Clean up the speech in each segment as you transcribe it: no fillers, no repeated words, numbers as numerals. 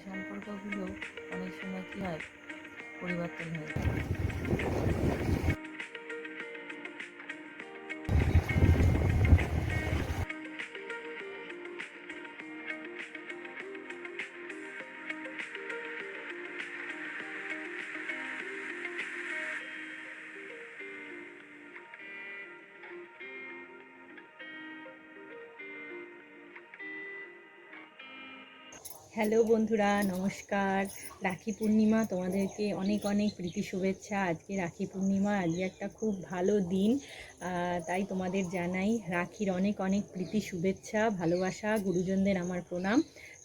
সম্পর্কগুলো অনেক সময় কি হয়, পরিবর্তন হয়ে যায়। হ্যালো বন্ধুরা, নমস্কার। রাখি পূর্ণিমা, তোমাদেরকে অনেক অনেক প্রীতি শুভেচ্ছা। আজকে রাখি পূর্ণিমা, আজকে একটা খুব ভালো দিন, তাই তোমাদের জানাই রাখির অনেক অনেক প্রীতি শুভেচ্ছা, ভালোবাসা। গুরুজনদের আমার প্রণাম,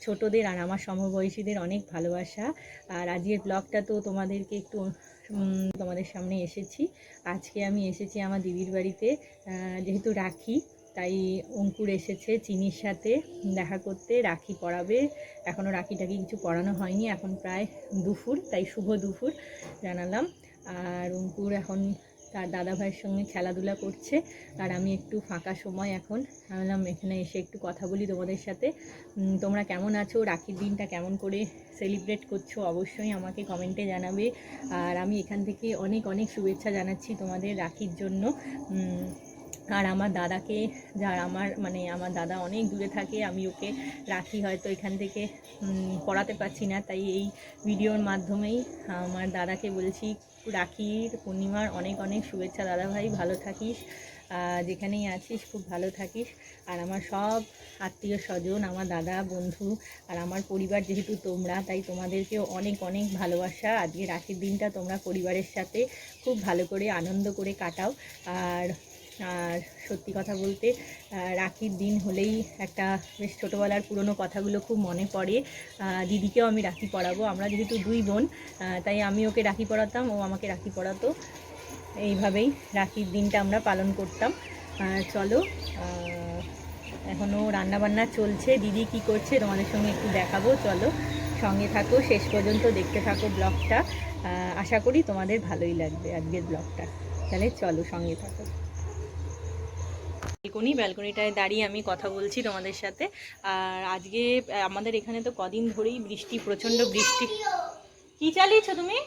ছোটদের আর আমার সমবয়সীদের অনেক ভালোবাসা। আর আজকের ব্লগটা তো তোমাদেরকে একটু তোমাদের সামনে এসেছি। আজকে আমি এসেছি আমার দিদির বাড়িতে, যেহেতু রাখি, তাই অঙ্কুর এসেছে চিনির সাথে দেখা করতে, রাখি পরাবে। এখনও রাখিটাকে কিছু পরানো হয়নি, এখন প্রায় দুপুর, তাই শুভ দুপুর জানালাম। আর অঙ্কুর এখন তার দাদা ভাইয়ের সঙ্গে খেলাধুলা করছে, আর আমি একটু ফাঁকা সময় এখন ভাবলাম এখানে এসে একটু কথা বলি তোমাদের সাথে। তোমরা কেমন আছো, রাখির দিনটা কেমন করে সেলিব্রেট করছো অবশ্যই আমাকে কমেন্টে জানাবে। আর আমি এখান থেকে অনেক অনেক শুভেচ্ছা জানাচ্ছি তোমাদের রাখির জন্য। আর আমার দাদাকে, যার আমার দাদা অনেক দূরে থাকে, আমি ওকে রাখি হয়তো এখান থেকে পড়াতে পারছি না, তাই এই ভিডিওর মাধ্যমেই আমার দাদাকে বলছি রাখির পূর্ণিমার অনেক অনেক শুভেচ্ছা। দাদা ভাই, ভালো থাকিস, যেখানেই আছিস খুব ভালো থাকিস। আর আমার সব আত্মীয় স্বজন, আমার দাদা, বন্ধু আর আমার পরিবার যেহেতু তোমরা, তাই তোমাদেরকেও অনেক অনেক ভালোবাসা। আজকে রাখির দিনটা তোমরা পরিবারের সাথে খুব ভালো করে আনন্দ করে কাটাও। আর সত্যি কথা বলতে রাখির দিন হলেই একটা বেশ ছোটোবেলার পুরনো কথাগুলো খুব মনে পড়ে। দিদিকেও আমি রাখি পরাবো, আমরা যেহেতু দুই বোন, তাই আমি ওকে রাখি পরাতাম, ও আমাকে রাখি পরাতো। এইভাবেই রাখির দিনটা আমরা পালন করতাম। চলো, এখনও রান্নাবান্না চলছে, দিদি কি করছে তোমাদের সঙ্গে একটু দেখাবো। চলো সঙ্গে থাকো, শেষ পর্যন্ত দেখতে থাকো ব্লগটা। আশা করি তোমাদের ভালোই লাগবে আজকের ব্লগটা। তাহলে চলো সঙ্গে থাকো। ব্যালকনিটায় দাঁড়িয়ে আমি কথা বলছি তোমাদের সাথে। আর আজকে আমাদের এখানে তো কদিন ধরেই বৃষ্টি, প্রচণ্ড বৃষ্টি। কি চালিয়েছো তুমি?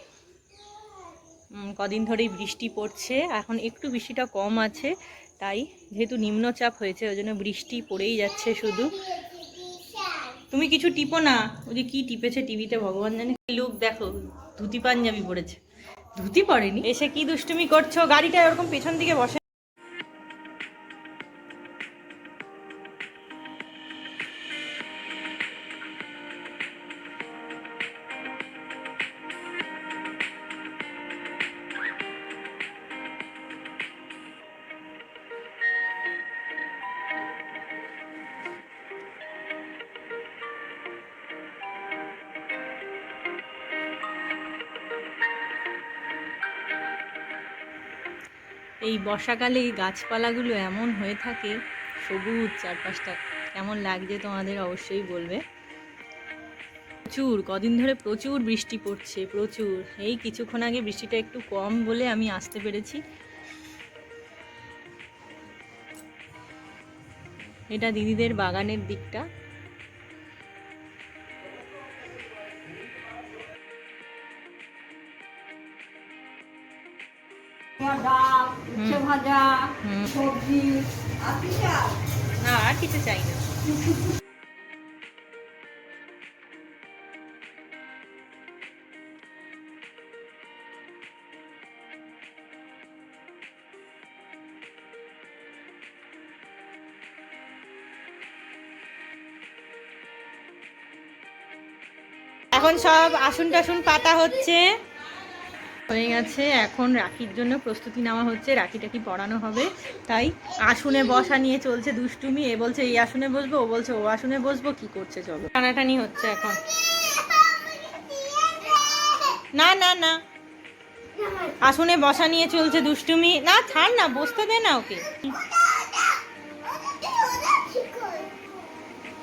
কদিন ধরেই বৃষ্টি পড়ছে, এখন একটু বৃষ্টিটা কম আছে, তাই যেহেতু নিম্নচাপ হয়েছে ওই জন্য বৃষ্টি পড়েই যাচ্ছে শুধু। তুমি কিছু টিপো না, ওই যে কী টিপেছে টিভিতে ভগবান জানে। লোক দেখো, ধুতি পাঞ্জাবি পরেছে, ধুতি পরেনি, এসে কি দুষ্টুমি করছো? গাড়িটা ওরকম পেছন দিকে বসে। এই বর্ষাকালে এই গাছপালাগুলো এমন হয়ে থাকে, সবুজ চারপাশটা, কেমন লাগছে তোমাদের অবশ্যই বলবে। প্রচুর কদিন ধরে প্রচুর বৃষ্টি পড়ছে, প্রচুর। এই কিছুক্ষণ আগে বৃষ্টিটা একটু কম বলে আমি আসতে পেরেছি। এটা দিদিদের বাগানের দিকটা। না, আর কিছু চাই না। এখন সব আসন টাসন পাতা হচ্ছে, হয়ে গেছে। এখন রাখির জন্য প্রস্তুতি নেওয়া হচ্ছে, রাখিটাকি পরানো হবে, তাই আসনে বসা নিয়ে চলছে দুষ্টুমি। এ বলছে এই আসনে বসবো, ও বলছে ও আসনে বসবো, কি করছে চলো, টানাটানি হচ্ছে এখন। না না না, আসনে বসা নিয়ে চলছে দুষ্টুমি। না ছাড় না, বসতে দে না ওকে।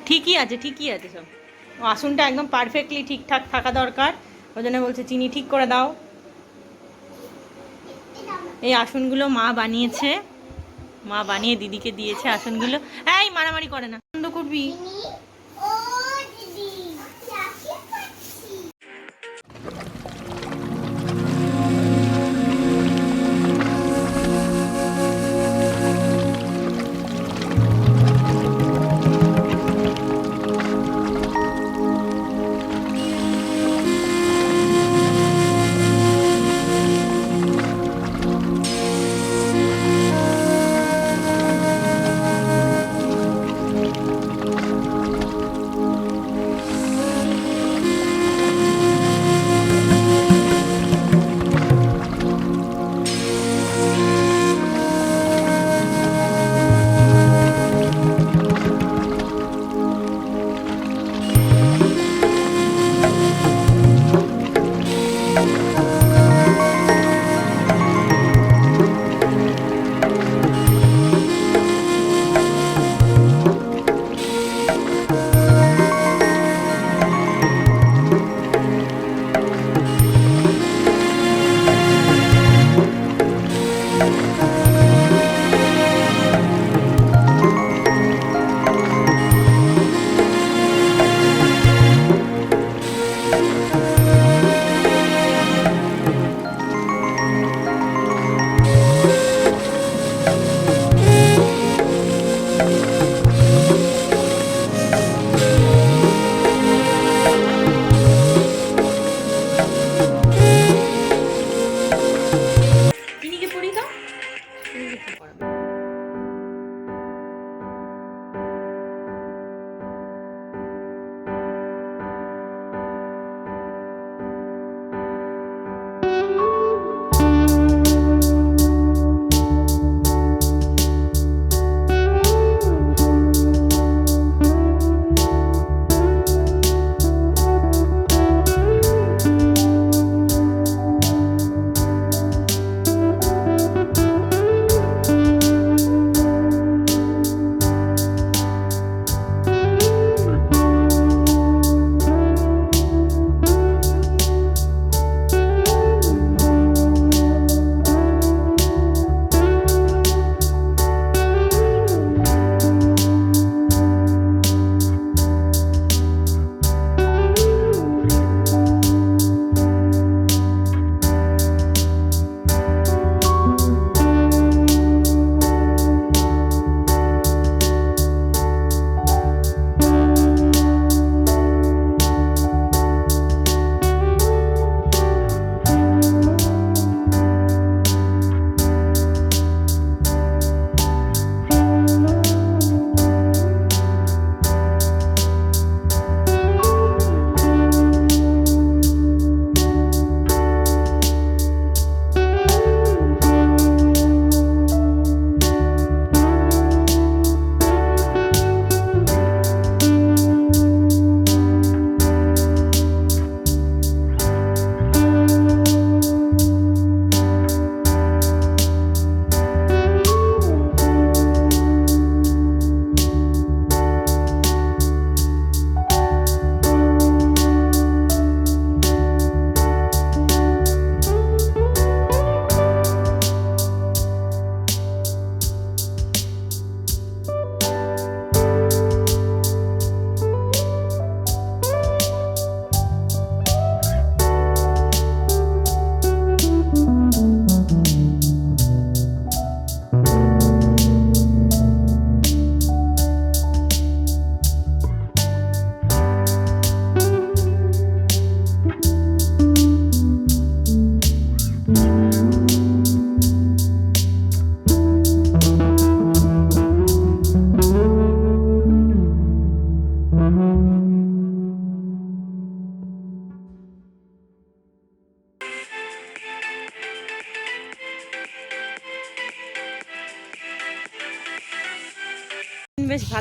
ঠিকই আছে, ঠিকই আছে সব। ও আসনটা একদম পারফেক্টলি ঠিকঠাক থাকা দরকার, ওই জন্য বলছে চিনি ঠিক করে দাও। এই আসনগুলো মা বানিয়েছে, মা বানিয়ে দিদিকে দিয়েছে আসনগুলো। এই মারামারি করে না, বন্ধ করবি।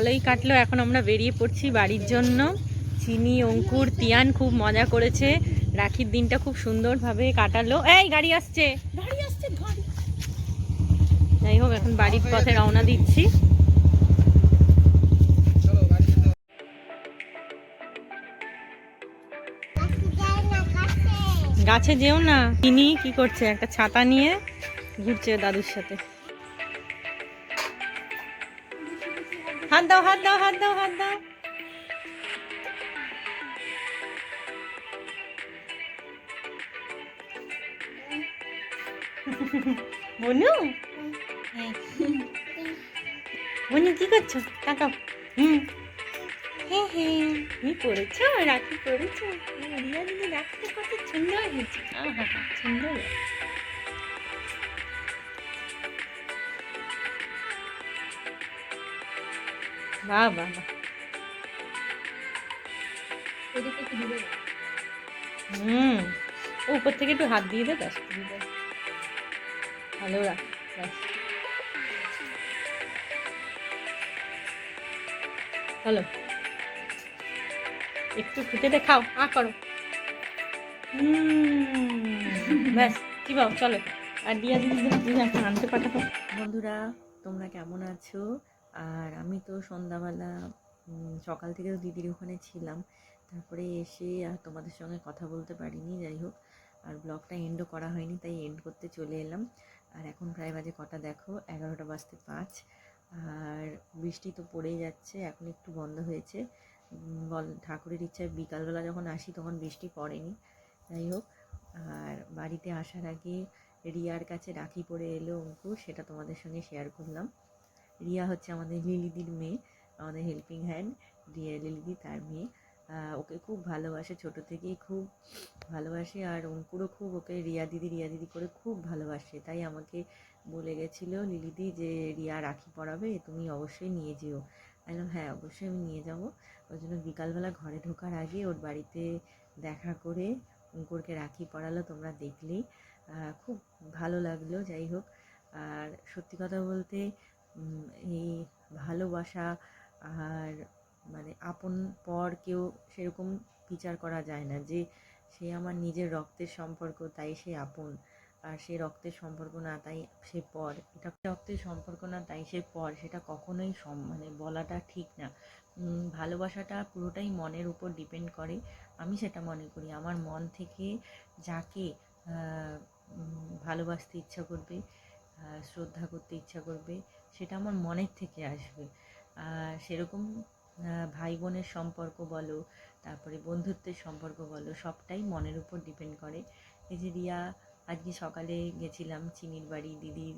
ভালোই কাটলো। এখন আমরা বেরিয়ে পড়ছি বাড়ির জন্য। চিনি, অঙ্কুর, তিয়ান খুব মজা করেছে, রাখির দিনটা খুব সুন্দরভাবে কাটালো। এই গাড়ি আসছে, গাড়ি আসছে, গাড়ি। যাই হোক, এখন বাড়ির পথে রওনা দিচ্ছি। গাছে যেও না। চিনি কি করছে? একটা ছাতা নিয়ে ঘুরছে দাদুর সাথে। হাত দাও, হাত দাও, হাত দাও, হাত দাও। বনু, বনু কি করছো? তাকাও। হ্যাঁ হ্যাঁ, তুমি পড়েছো, রাখি পড়েছো। রিয়া দিদি রাখিটা কত সুন্দর হয়েছে। আহা, সুন্দর। বাহ বাহ বাহ। উপর থেকে একটু হাত দিয়ে দে, ব্যাস ভালো রাখ, ব্যাস ভালো। একটু ফুটে দে, খাও, করো। ব্যাস, কি বাবু, চলো। আর দিয়া দিদি এখন আনতে পাঠাবো। বন্ধুরা, তোমরা কেমন আছো? আর আমি তো সন্ধ্যাবেলা সকাল থেকেও দিদির ওখানে ছিলাম, তারপরে এসে আর তোমাদের সঙ্গে কথা বলতে পারিনি। যাই হোক, আর ব্লগটা এন্ডও করা হয়নি, তাই এন্ড করতে চলে এলাম। আর এখন প্রায় বাজে কটা দেখো, 11:05। আর বৃষ্টি তো পড়েই যাচ্ছে, এখন একটু বন্ধ হয়েছে। ঠাকুরের ইচ্ছায় বিকালবেলা যখন আসি তখন বৃষ্টি পড়েনি। যাই হোক, আর বাড়িতে আসার আগে রিয়ার কাছে রাখি পরে এলো অঙ্কুর, সেটা তোমাদের সঙ্গে শেয়ার করলাম। রিয়া হচ্ছে আমাদের লিলিদির মেয়ে, আমাদের হেল্পিং হ্যান্ড। লিলিদি তার মেয়ে। ওকে খুব ভালোবাসে, ছোট থেকেই খুব ভালোবাসে। আর অঙ্কুরও খুব ওকে রিয়া দিদি করে খুব ভালোবাসে। তাই আমাকে বলে গেছিলো লিলিদি যে রিয়া রাখি পরাবে, তুমি অবশ্যই নিয়ে যেও। আমি বললাম হ্যাঁ, অবশ্যই আমি নিয়ে যাবো। ওই জন্য বিকালবেলা ঘরে ঢোকার আগে ওর বাড়িতে দেখা করে অঙ্কুরকে রাখি পরালো, তোমরা দেখলেই। খুব ভালো লাগলো। যাই হোক, আর সত্যি কথা বলতে এই ভালোবাসা আর মানে আপন পর কেউ সেরকম বিচার করা যায় না যে সে আমার নিজের রক্তের সম্পর্ক তাই সে আপন, আর সে রক্তের সম্পর্ক না তাই সে পর। এটা রক্তের সম্পর্ক না তাই সে পর, সেটা কখনোই মানে বলাটা ঠিক না। ভালোবাসাটা পুরোটাই মনের উপর ডিপেন্ড করে। আমি সেটা মনে করি, আমার মন থেকে যাকে ভালোবাসতে ইচ্ছা করবে, শ্রদ্ধা করতে ইচ্ছা করবে, সেটা আমার মনের থেকে আসবে। আর সেরকম ভাই বোনের সম্পর্ক বলো, তারপরে বন্ধুত্বের সম্পর্ক বলো, সবটাই মনের উপর ডিপেন্ড করে। এই যে রিয়া, আজকে সকালে গেছিলাম চিনির বাড়ি, দিদির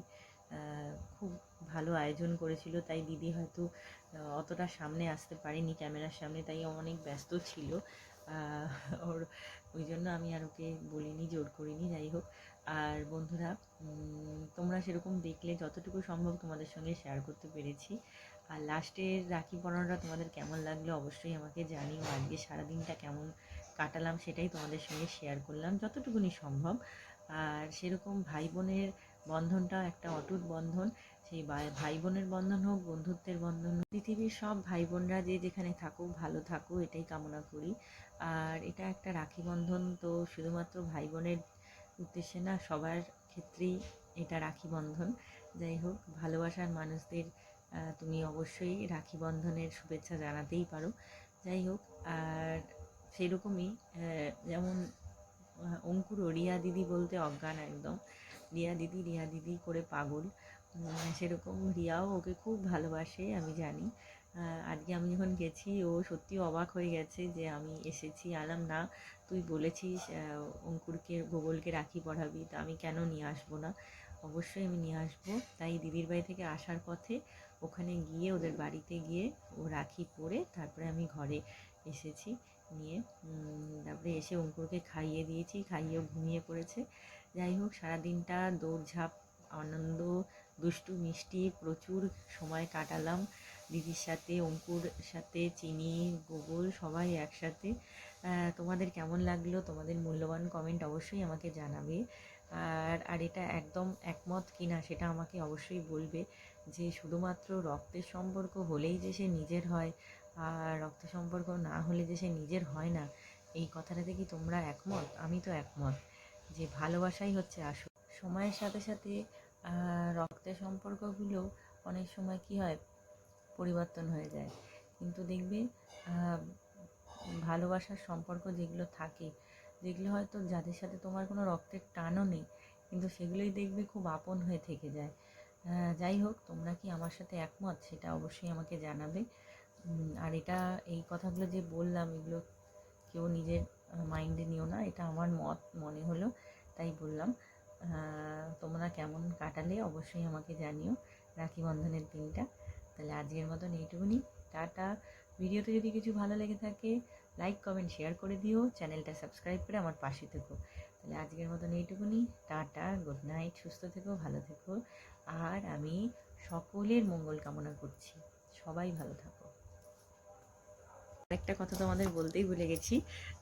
খুব ভালো আয়োজন করেছিল, তাই দিদি হয়তো অতটা সামনে আসতে পারেনি ক্যামেরার সামনে, তাই অনেক ব্যস্ত ছিল। ওর ওই জন্য আমি আর ওকে বলিনি, জোর করিনি। যাই হোক, আর বন্ধুরা, তোমরা সেরকম দেখলে যতটুকু সম্ভব তোমাদের সঙ্গে শেয়ার করতে পেরেছি। আর লাস্টের রাখি পরানোটা তোমাদের কেমন লাগলো অবশ্যই আমাকে জানিও। আজকে সারাদিনটা কেমন কাটালাম সেটাই তোমাদের সঙ্গে শেয়ার করলাম যতটুকুনি সম্ভব। আর সেরকম ভাই বোনের বন্ধনটা একটা অটুট বন্ধন। সেই ভাই বোনের বন্ধন হোক, বন্ধুত্বের বন্ধন হোক, পৃথিবীর সব ভাই বোনরা যে যেখানে থাকুক ভালো থাকুক, এটাই কামনা করি। আর এটা একটা রাখি বন্ধন তো শুধুমাত্র ভাই বোনের উদ্দেশ্যে না, সবার ক্ষেত্রেই এটা রাখি বন্ধন। যাই হোক, ভালোবাসার মানুষদের তুমি অবশ্যই রাখি বন্ধনের শুভেচ্ছা জানাতেই পারো। যাই হোক, আর সেরকমই যেমন অঙ্কুরও রিয়া দিদি বলতে অজ্ঞান একদম, রিয়া দিদি করে পাগল। সেরকম রিয়াও ওকে খুব ভালোবাসে, আমি জানি। আজকে আমি যখন গেছি ও সত্যি অবাক হয়ে গেছে যে আমি এসেছি। আলাম না, তুই বলেছিস অঙ্কুরকে গোগলকে রাখি পরাবি, তা আমি কেন নিয়ে আসবো না, অবশ্যই আমি নিয়ে আসবো। তাই দিদির বাড়ি থেকে আসার পথে ওখানে গিয়ে ওদের বাড়িতে গিয়ে ও রাখি পরে তারপরে আমি ঘরে এসেছি নিয়ে। তারপরে এসে অঙ্কুরকে খাইয়ে দিয়েছি, খাইয়েও ঘুমিয়ে পড়েছে। যাই হোক, সারাদিনটা দৌড়ঝাঁপ, আনন্দ, দুষ্টু মিষ্টি প্রচুর সময় কাটালাম দিদির সাথে, অঙ্কুর সাথে, চিনি, গোগল সবাই একসাথে। তোমাদের কেমন লাগলো, তোমাদের মূল্যবান কমেন্ট অবশ্যই আমাকে জানাবে। আর এটা একদম একমত কিনা সেটা আমাকে অবশ্যই বলবে। যে শুধুমাত্র রক্তের সম্পর্ক হলেই যে সে নিজের হয় আর রক্তের সম্পর্ক না হলে যে সে নিজের হয় না, এই কথাটাতে কি তোমরা একমত? আমি তো একমত যে ভালোবাসাই হচ্ছে আসল। সময়ের সাথে সাথে রক্তের সম্পর্কগুলো অনেক সময় কি হয়, পরিবর্তন হয়ে যায়। কিন্তু দেখবে আহ, ভালোবাসার সম্পর্ক যেগুলো থাকে, যেগুলো হয়তো যাদের সাথে তোমার কোনো রক্তের টানও নেই, কিন্তু সেগুলোই দেখবে খুব আপন হয়ে থেকে যায়। যাই হোক, তোমরা কি আমার সাথে একমত সেটা অবশ্যই আমাকে জানাবে। আর এই কথাগুলো যে বললাম, এগুলো কেউ নিজের মাইন্ডে নিও না, এটা আমার মত মনে হলো তাই বললাম। তোমরা কেমন কাটালে অবশ্যই আমাকে জানিও রাখি বন্ধনের দিনটা। তাহলে আজকের মতন এইটুকুনি, টাটা। ভিডিওতে যদি কিছু ভালো লেগে থাকে লাইক কমেন্ট শেয়ার করে দিও, চ্যানেলটা সাবস্ক্রাইব করে আমার পাশে থেকো। তাহলে আজকের মতন এইটুকুনি, টাটা, গুড নাইট, সুস্থ থেকো, ভালো থেকো। আর আমি সকলের মঙ্গল কামনা করছি, সবাই ভালো থাকো। আরেকটা কথা তোমাদের বলতেই ভুলে গেছি,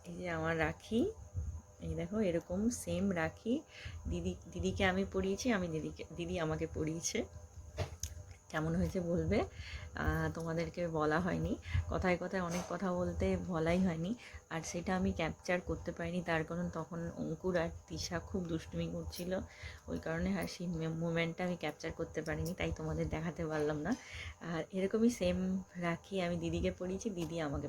এই যে আমার রাখি, এই দেখো এরকম সেম রাখি দিদিকে আমি পরিয়েছি, দিদি আমাকে পরিয়েছে। কেমন হয়েছে বলবে। তোমাদেরকে বলা হয়নি, কথায় কথায় অনেক কথা বলতে বলাই হয়নি, আর সেটা আমি ক্যাপচার করতে পারিনি, তার কারণ তখন অঙ্কুর আর তিশা খুব দুষ্টুমি করছিল, ওই কারণে আর সেই মোমেন্টটা আমি ক্যাপচার করতে পারিনি, তাই তোমাদের দেখাতে পারলাম না। আর এরকমই সেম রাখি আমি দিদিকে পরিয়েছি, দিদি আমাকে